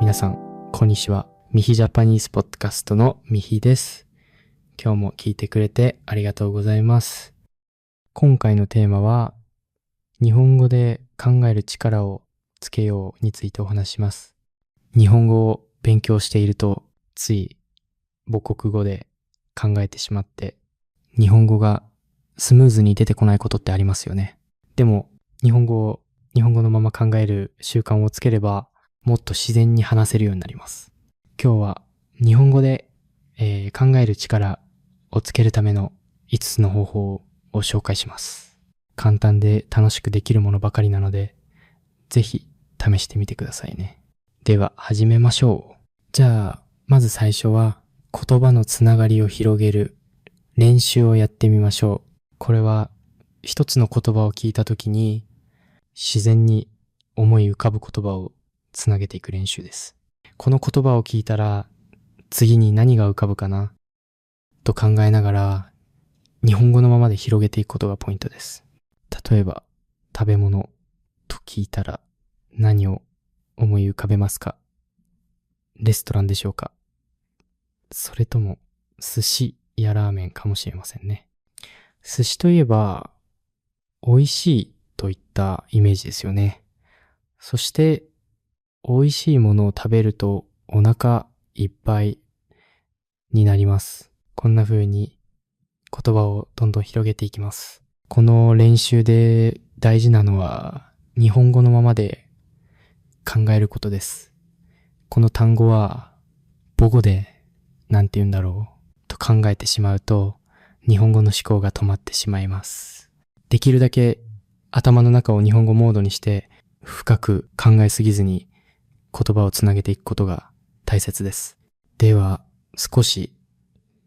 皆さん、こんにちは。ミヒジャパニーズポッドキャストのミヒです。今日も聞いてくれてありがとうございます。今回のテーマは、日本語で考える力をつけようについてお話します。日本語を勉強していると、つい母国語で考えてしまって、日本語がスムーズに出てこないことってありますよね。でも、日本語のまま考える習慣をつければ、もっと自然に話せるようになります。今日は日本語で、考える力をつけるための5つの方法を紹介します。簡単で楽しくできるものばかりなので、ぜひ試してみてくださいね。では始めましょう。じゃあ、まず最初は言葉のつながりを広げる練習をやってみましょう。これは一つの言葉を聞いたときに自然に思い浮かぶ言葉をつなげていく練習です。この言葉を聞いたら次に何が浮かぶかなと考えながら日本語のままで広げていくことがポイントです。例えば食べ物と聞いたら何を思い浮かべますか？レストランでしょうか？それとも寿司やラーメンかもしれませんね。寿司といえば美味しいといったイメージですよね。そして美味しいものを食べるとお腹いっぱいになります。こんな風に言葉をどんどん広げていきます。この練習で大事なのは日本語のままで考えることです。この単語は母語でなんて言うんだろうと考えてしまうと日本語の思考が止まってしまいます。できるだけ頭の中を日本語モードにして深く考えすぎずに言葉をつなげていくことが大切です。では少し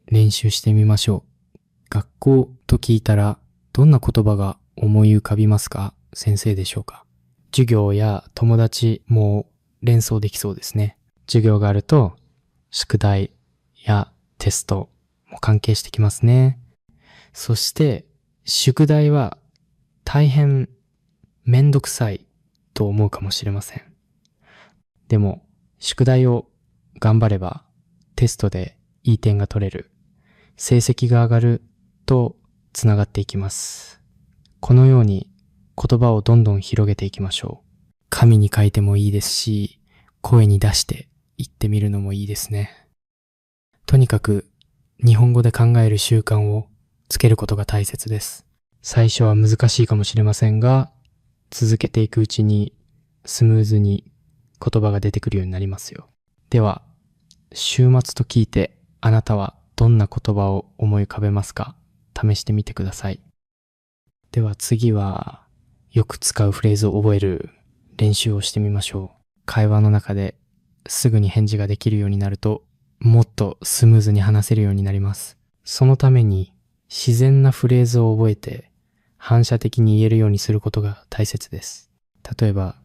練習してみましょう。学校と聞いたらどんな言葉が思い浮かびますか？先生でしょうか？授業や友達も連想できそうですね。授業があると宿題やテストも関係してきますね。そして宿題は大変めんどくさいと思うかもしれません。でも宿題を頑張ればテストでいい点が取れる、成績が上がるとつながっていきます。このように言葉をどんどん広げていきましょう。紙に書いてもいいですし、声に出して言ってみるのもいいですね。とにかく日本語で考える習慣をつけることが大切です。最初は難しいかもしれませんが、続けていくうちにスムーズに言葉が出てくるようになりますよ。では、週末と聞いてあなたはどんな言葉を思い浮かべますか？試してみてください。では次は、よく使うフレーズを覚える練習をしてみましょう。会話の中ですぐに返事ができるようになると、もっとスムーズに話せるようになります。そのために自然なフレーズを覚えて反射的に言えるようにすることが大切です。例えば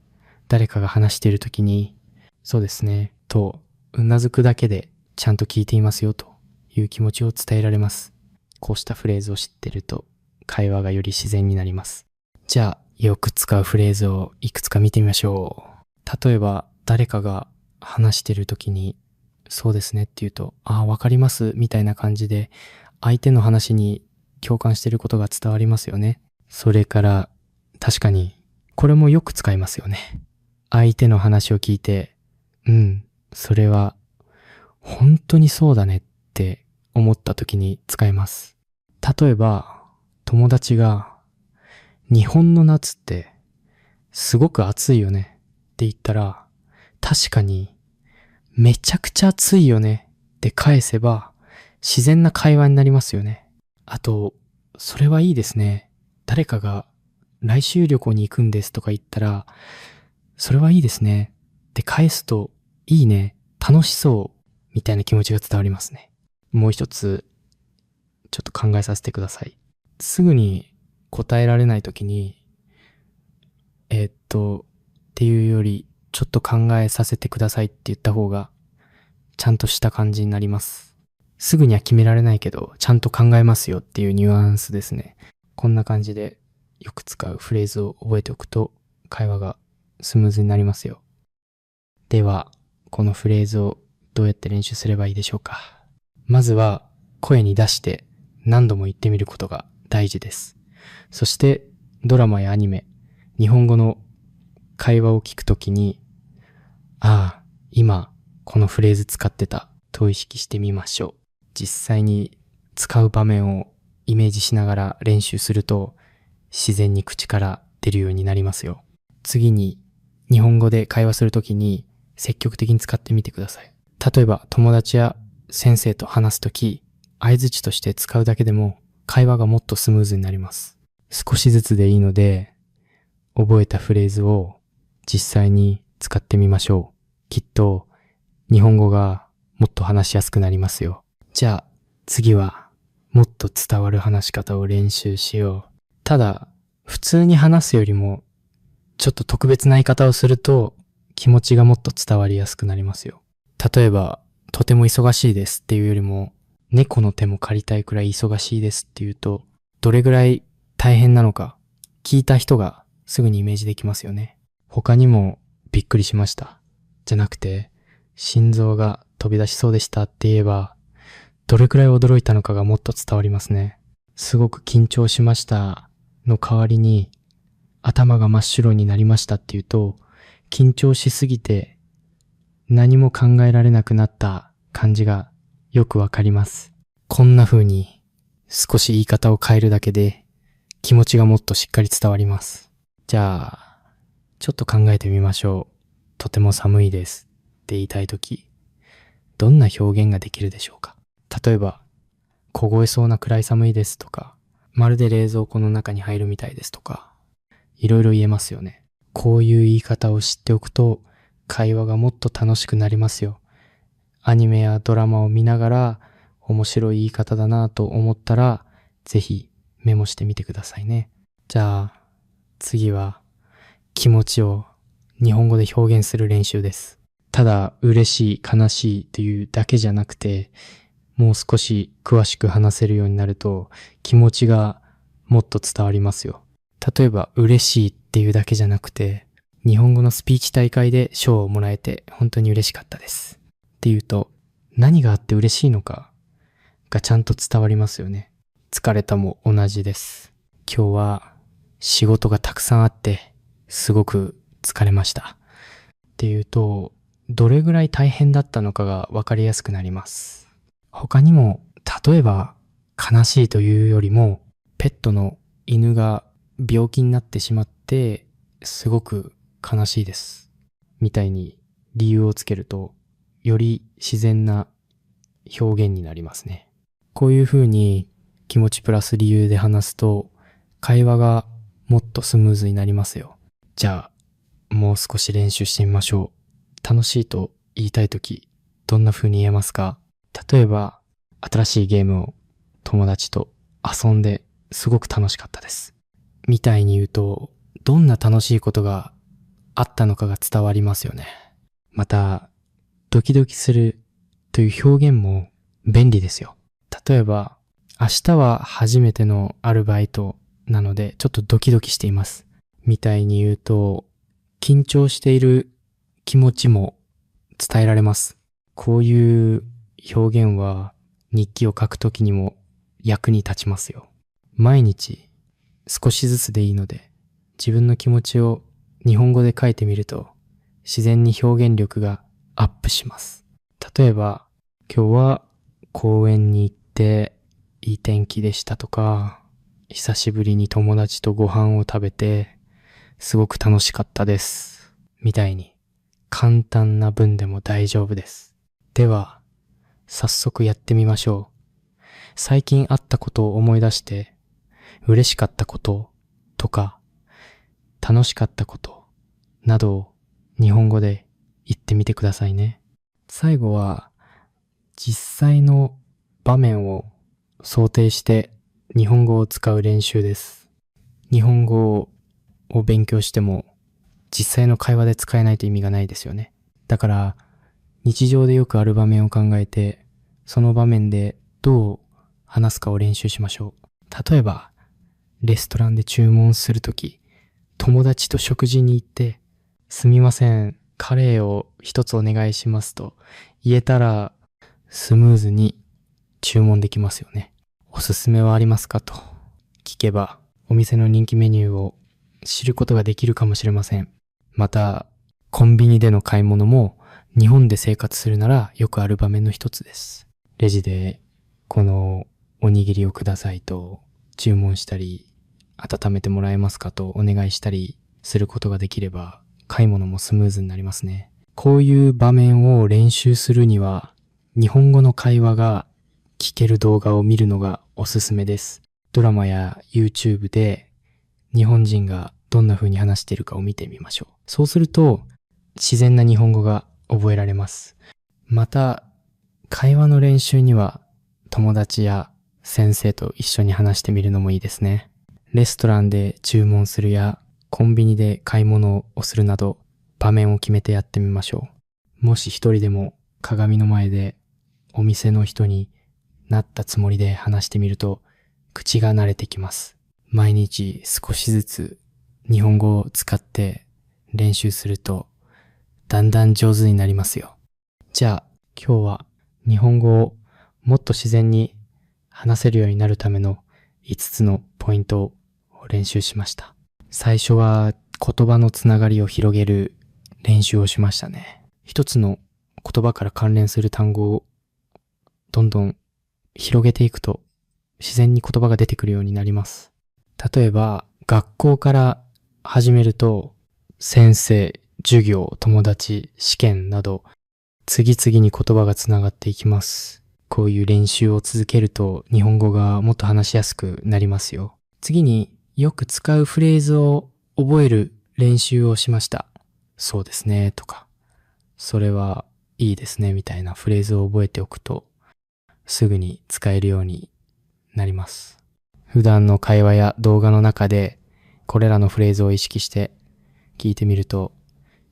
誰かが話しているときにそうですねとうなずくだけでちゃんと聞いていますよという気持ちを伝えられます。こうしたフレーズを知っていると会話がより自然になります。じゃあよく使うフレーズをいくつか見てみましょう。例えば誰かが話しているときにそうですねって言うと、わかりますみたいな感じで相手の話に共感していることが伝わりますよね。それから確かにこれもよく使いますよね。相手の話を聞いて、それは本当にそうだねって思った時に使えます。例えば友達が日本の夏ってすごく暑いよねって言ったら、確かにめちゃくちゃ暑いよねって返せば自然な会話になりますよね。あと、それはいいですね。誰かが来週旅行に行くんですとか言ったら、それはいいですねって返すと、いいね、楽しそうみたいな気持ちが伝わりますね。もう一つちょっと考えさせてください。すぐに答えられないときにっていうよりちょっと考えさせてくださいって言った方がちゃんとした感じになります。すぐには決められないけどちゃんと考えますよっていうニュアンスですね。こんな感じでよく使うフレーズを覚えておくと会話がスムーズになりますよ。ではこのフレーズをどうやって練習すればいいでしょうか。まずは声に出して何度も言ってみることが大事です。そしてドラマやアニメ、日本語の会話を聞くときに、ああ、今このフレーズ使ってたと意識してみましょう。実際に使う場面をイメージしながら練習すると自然に口から出るようになりますよ。次に日本語で会話するときに積極的に使ってみてください。例えば友達や先生と話すとき、相槌として使うだけでも会話がもっとスムーズになります。少しずつでいいので、覚えたフレーズを実際に使ってみましょう。きっと日本語がもっと話しやすくなりますよ。じゃあ次はもっと伝わる話し方を練習しよう。ただ普通に話すよりもちょっと特別な言い方をすると気持ちがもっと伝わりやすくなりますよ。例えばとても忙しいですっていうよりも、猫の手も借りたいくらい忙しいですっていうと、どれぐらい大変なのか聞いた人がすぐにイメージできますよね。他にもびっくりしましたじゃなくて、心臓が飛び出しそうでしたって言えば、どれくらい驚いたのかがもっと伝わりますね。すごく緊張しましたの代わりに、頭が真っ白になりましたっていうと、緊張しすぎて何も考えられなくなった感じがよくわかります。こんな風に少し言い方を変えるだけで気持ちがもっとしっかり伝わります。じゃあ、ちょっと考えてみましょう。とても寒いですって言いたいとき、どんな表現ができるでしょうか。例えば、凍えそうなくらい寒いですとか、まるで冷蔵庫の中に入るみたいですとか、いろいろ言えますよね。こういう言い方を知っておくと、会話がもっと楽しくなりますよ。アニメやドラマを見ながら面白い言い方だなと思ったら、ぜひメモしてみてくださいね。じゃあ次は気持ちを日本語で表現する練習です。ただ嬉しい、悲しいというだけじゃなくて、もう少し詳しく話せるようになると気持ちがもっと伝わりますよ。例えば嬉しいっていうだけじゃなくて、日本語のスピーチ大会で賞をもらえて本当に嬉しかったですっていうと、何があって嬉しいのかがちゃんと伝わりますよね。疲れたも同じです。今日は仕事がたくさんあってすごく疲れましたっていうと、どれぐらい大変だったのかがわかりやすくなります。他にも、例えば悲しいというよりも、ペットの犬が病気になってしまってすごく悲しいですみたいに理由をつけると、より自然な表現になりますね。こういう風に気持ちプラス理由で話すと会話がもっとスムーズになりますよ。じゃあもう少し練習してみましょう。楽しいと言いたいとき、どんな風に言えますか？例えば新しいゲームを友達と遊んですごく楽しかったですみたいに言うと、どんな楽しいことがあったのかが伝わりますよね。またドキドキするという表現も便利ですよ。例えば明日は初めてのアルバイトなのでちょっとドキドキしていますみたいに言うと、緊張している気持ちも伝えられます。こういう表現は日記を書くときにも役に立ちますよ。毎日少しずつでいいので、自分の気持ちを日本語で書いてみると自然に表現力がアップします。例えば今日は公園に行っていい天気でしたとか、久しぶりに友達とご飯を食べてすごく楽しかったですみたいに簡単な文でも大丈夫です。では早速やってみましょう。最近あったことを思い出して嬉しかったこととか楽しかったことなどを日本語で言ってみてくださいね。最後は実際の場面を想定して日本語を使う練習です。日本語を勉強しても実際の会話で使えないと意味がないですよね。だから日常でよくある場面を考えて、その場面でどう話すかを練習しましょう。例えばレストランで注文するとき、友達と食事に行って、すみません、カレーを一つお願いしますと言えたらスムーズに注文できますよね。おすすめはありますかと聞けばお店の人気メニューを知ることができるかもしれません。また、コンビニでの買い物も日本で生活するならよくある場面の一つです。レジでこのおにぎりをくださいと注文したり、温めてもらえますかとお願いしたりすることができれば買い物もスムーズになりますね。こういう場面を練習するには日本語の会話が聞ける動画を見るのがおすすめです。ドラマや YouTube で日本人がどんな風に話しているかを見てみましょう。そうすると自然な日本語が覚えられます。また、会話の練習には友達や先生と一緒に話してみるのもいいですね。レストランで注文するやコンビニで買い物をするなど場面を決めてやってみましょう。もし一人でも鏡の前でお店の人になったつもりで話してみると口が慣れてきます。毎日少しずつ日本語を使って練習するとだんだん上手になりますよ。じゃあ今日は日本語をもっと自然に話せるようになるための5つのポイントを練習しました。最初は言葉のつながりを広げる練習をしましたね。一つの言葉から関連する単語をどんどん広げていくと自然に言葉が出てくるようになります。例えば学校から始めると先生、授業、友達、試験など次々に言葉がつながっていきます。こういう練習を続けると日本語がもっと話しやすくなりますよ。次によく使うフレーズを覚える練習をしました。そうですねとか、それはいいですねみたいなフレーズを覚えておくとすぐに使えるようになります。普段の会話や動画の中でこれらのフレーズを意識して聞いてみると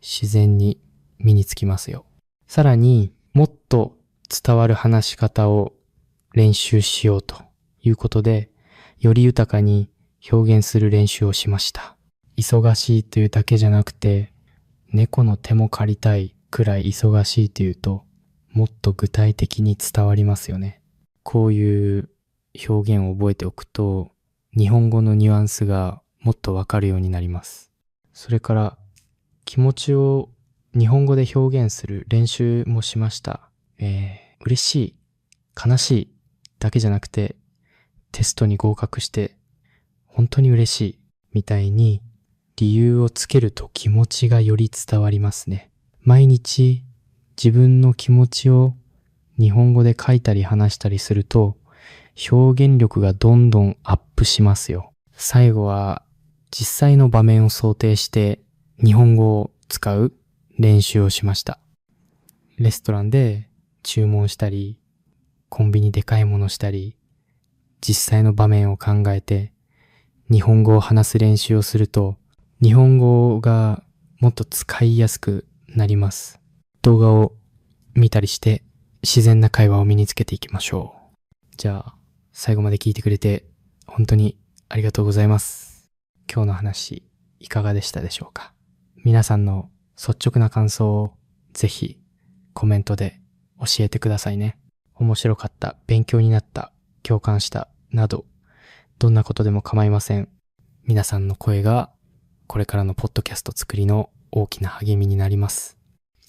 自然に身につきますよ。さらにもっと伝わる話し方を練習しようということでより豊かに表現する練習をしました。忙しいというだけじゃなくて猫の手も借りたいくらい忙しいというともっと具体的に伝わりますよね。こういう表現を覚えておくと日本語のニュアンスがもっとわかるようになります。それから気持ちを日本語で表現する練習もしました。嬉しい、悲しいだけじゃなくてテストに合格して本当に嬉しいみたいに理由をつけると気持ちがより伝わりますね。毎日自分の気持ちを日本語で書いたり話したりすると表現力がどんどんアップしますよ。最後は実際の場面を想定して日本語を使う練習をしました。レストランで注文したり、コンビニで買い物したり、実際の場面を考えて日本語を話す練習をすると日本語がもっと使いやすくなります。動画を見たりして自然な会話を身につけていきましょう。じゃあ最後まで聞いてくれて本当にありがとうございます。今日の話いかがでしたでしょうか。皆さんの率直な感想をぜひコメントで教えてくださいね。面白かった、勉強になった、共感したなどどんなことでも構いません。皆さんの声がこれからのポッドキャスト作りの大きな励みになります。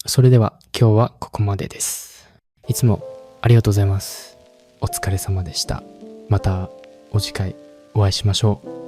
それでは今日はここまでです。いつもありがとうございます。お疲れ様でした。また次回お会いしましょう。